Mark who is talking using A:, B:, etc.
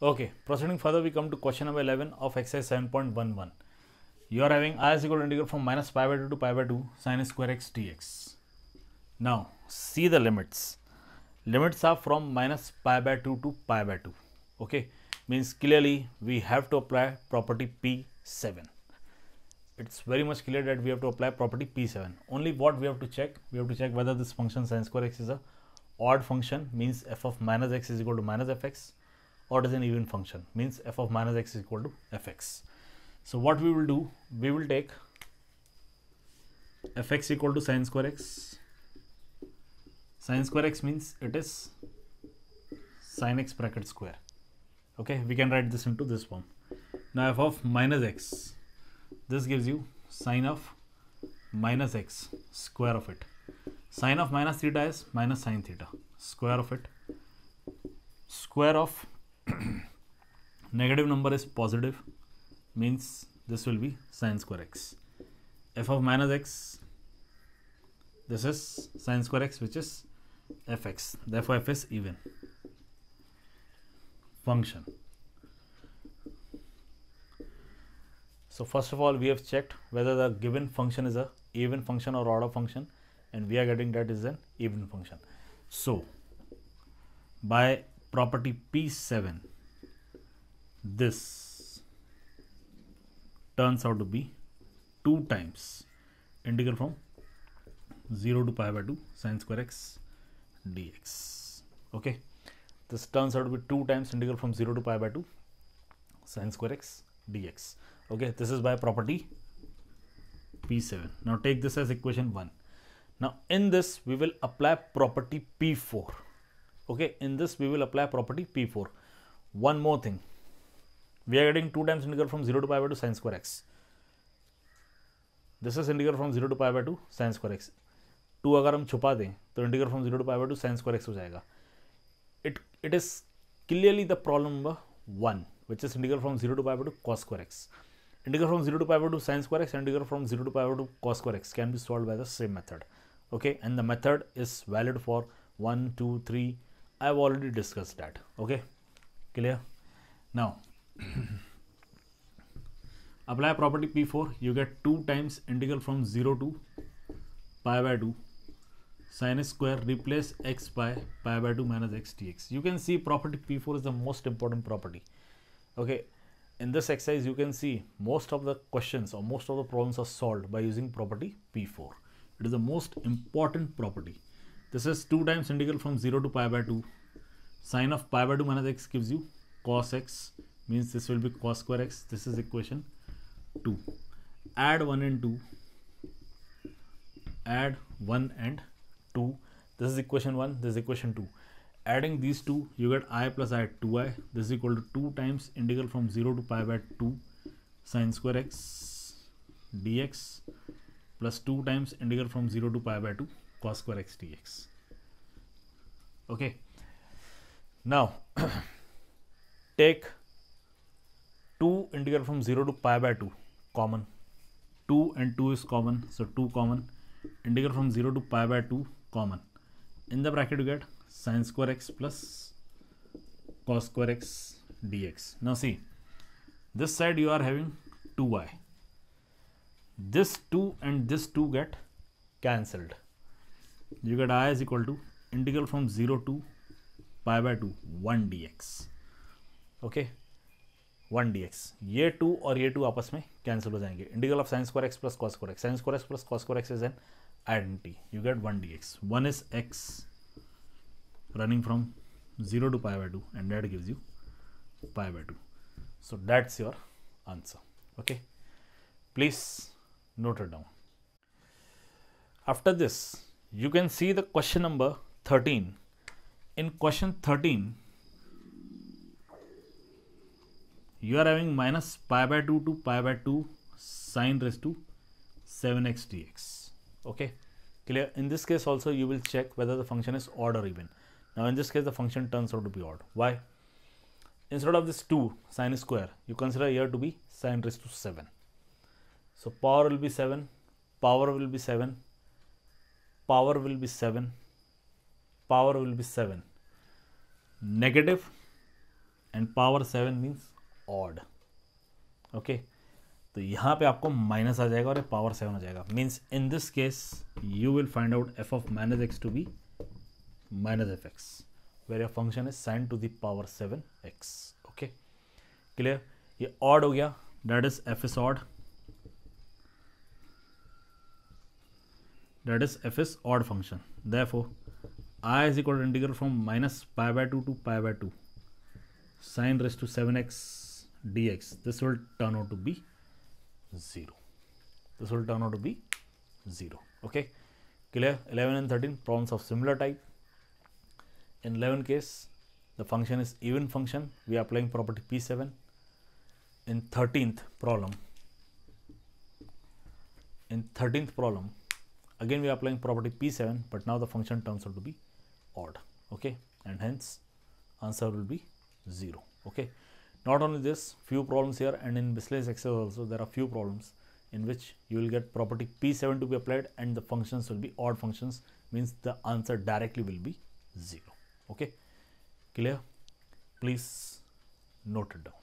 A: Okay, proceeding further, we come to question number 11 of exercise 7.11. You are having I is equal to integral from minus pi by 2 to pi by 2 sin square x dx. Now, see the limits. Limits are from minus pi by 2 to pi by 2. Okay, means clearly we have to apply property P7. It's very much clear that we have to apply property P7. Only what we have to check? We have to check whether this function sin square x is a odd function, means f of minus x is equal to minus fx, or it is an even function, means f of minus x is equal to fx. So what we will do, we will take fx equal to sin square x. Sin square x means it is sin x bracket square. Okay, we can write this into this form. Now f of minus x, this gives you sin of minus x, square of it. Sin of minus theta is minus sin theta, square of it. Square of negative number is positive, means this will be sin square x. F of minus x, this is sin square x, which is fx. Therefore f is even function. So first of all, we have checked whether the given function is a even function or odd function, and we are getting that is an even function. So by property P7, this turns out to be 2 times integral from 0 to pi by 2 sin square x dx. Okay, this turns out to be 2 times integral from 0 to pi by 2 sin square x dx. Okay, this is by property P7. Now take this as equation 1. Now in this we will apply property P4. Okay, in this we will apply property P4. One more thing, we are getting 2 times integral from 0 to pi by 2 sin square x. This is integral from 0 to pi by 2 sin square x. 2 अगर हम छुपा दें तो integral from 0 to pi by 2 sin square x हो जाएगा. It is clearly the problem number 1, which is integral from 0 to pi by 2 cos square x. Integral from 0 to pi by 2 sin square x and integral from 0 to pi by 2 cos square x can be solved by the same method. Okay, and the method is valid for 1, 2, 3. I have already discussed that. Okay, clear? Now apply property P4. You get 2 times integral from 0 to pi by 2 sin square, replace x by pi by 2 minus x dx. You can see property P4 is the most important property. Okay, in this exercise you can see most of the questions or most of the problems are solved by using property P4. It is the most important property. This is 2 times integral from 0 to pi by 2 sin of pi by 2 minus x gives you cos x, means this will be cos square x. This is equation 2. Add 1 and 2. Add 1 and 2. This is equation 1. This is equation 2. Adding these two, you get I plus I 2i. This is equal to 2 times integral from 0 to pi by 2 sin square x dx plus 2 times integral from 0 to pi by 2 cos square x dx. Okay. Now take 2 integral from 0 to pi by 2 common. 2 and 2 is common, so 2 common. Integral from 0 to pi by 2 common. In the bracket you get sin square x plus cos square x dx. Now see, this side you are having 2i. This 2 and this 2 get cancelled. You get I is equal to integral from 0 to pi by 2 1 dx. Okay, 1 dx. ये 2 और ये 2 आपस में cancel हो जाएंगे. Integral of sin square x plus cos square x. Sin square x plus cos square x is an identity. You get 1 dx. 1 is x running from 0 to pi by 2 and that gives you pi by 2. So that's your answer. Okay, please note it down. After this you can see the question number 13. In question 13 you are having minus pi by 2 to pi by 2 sin raised to 7x dx. Okay, clear? In this case also you will check whether the function is odd or even. Now in this case the function turns out to be odd. Why? Instead of this 2 sin square, you consider here to be sin raised to 7. So power will be 7, power will be 7, power will be 7, power will be 7. Negative and power 7 means odd. Okay, तो यहाँ पे आपको minus आ जाएगा और ये power 7 हो जाएगा. Means in this case you will find out f of minus x to be minus fx, where your function is sin to the power 7x. Okay, clear? ये odd हो गया, that is f is odd, that is f is odd function. Therefore I is equal to integral from minus pi by 2 to pi by 2 sin raised to 7x dx. This will turn out to be 0. This will turn out to be 0. Okay, clear? 11 and 13 problems of similar type. In 11 case, the function is even function. We are applying property P7. In 13th problem, again we are applying property P7, but now the function turns out to be odd. Okay, and hence answer will be 0. Okay, not only this, few problems here, and in miscellaneous exercise also there are few problems in which you will get property P7 to be applied and the functions will be odd functions, means the answer directly will be 0. Okay, clear? Please note it down.